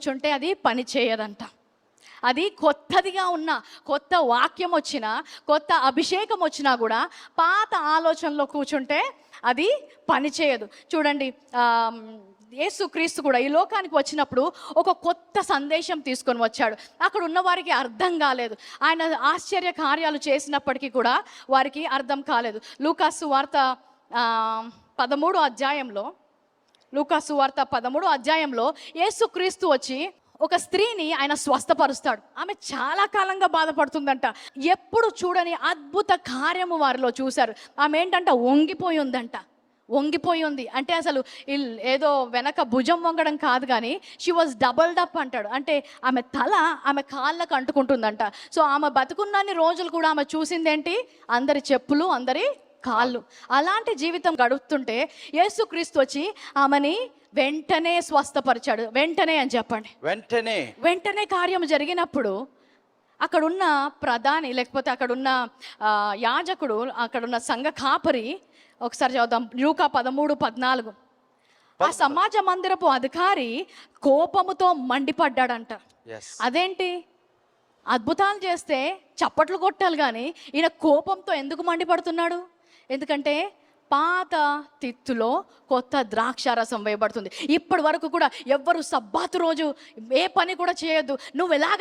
కూర్చుంటే అది పని చేయదంట. అది కొత్తదిగా ఉన్న, కొత్త వాక్యం వచ్చినా, కొత్త అభిషేకం వచ్చినా కూడా పాత ఆలోచనలో కూర్చుంటే అది పని చేయదు. చూడండి, యేసుక్రీస్తు కూడా ఈ లోకానికి వచ్చినప్పుడు ఒక కొత్త సందేశం తీసుకొని వచ్చాడు. అక్కడ ఉన్న వారికి అర్థం కాలేదు. ఆయన ఆశ్చర్య కార్యాలు చేసినప్పటికీ కూడా వారికి అర్థం కాలేదు. లూకాసు వార్త 13వ అధ్యాయంలో, లూకాసు వార్త 13వ అధ్యాయంలో యేసుక్రీస్తు వచ్చి ఒక స్త్రీని ఆయన స్వస్థపరుస్తాడు. ఆమె చాలా కాలంగా బాధపడుతుందంట. ఎప్పుడు చూడని అద్భుత కార్యము వారిలో చూశారు. ఆమె ఏంటంట, వంగిపోయి ఉందంట. వంగిపోయి ఉంది అంటే అసలు ఏదో వెనక భుజం వంగడం కాదు, కానీ షీ వాజ్ డబల్డ్ అప్ అంటాడు. అంటే ఆమె తల ఆమె కాళ్ళకు అంటుకుంటుందంట. సో ఆమె బతుకున్నన్ని రోజులు కూడా ఆమె చూసిందేంటి, అందరి చెప్పులు, అందరి కాళ్ళు. అలాంటి జీవితం గడుపుతుంటే యేసుక్రీస్తు వచ్చి ఆమెని వెంటనే స్వస్థపరిచాడు. వెంటనే అని చెప్పండి. వెంటనే కార్యం జరిగినప్పుడు అక్కడున్న ప్రధాని, లేకపోతే అక్కడున్న యాజకుడు, అక్కడున్న సంఘ కాపరి, ఒకసారి చదువుదాం లూకా 13:14. ఆ సమాజ మందిరపు అధికారి కోపముతో మండిపడ్డాడంట. అదేంటి, అద్భుతాలు చేస్తే చప్పట్లు కొట్టాలి, కానీ ఈయన కోపంతో ఎందుకు మండిపడుతున్నాడు? ఎందుకంటే పాత తిత్తులో కొత్త ద్రాక్షారసం వేయబడుతుంది. ఇప్పటి వరకు కూడా ఎవ్వరు సబ్బాతు రోజు ఏ పని కూడా చేయొద్దు, నువ్వు ఎలాగ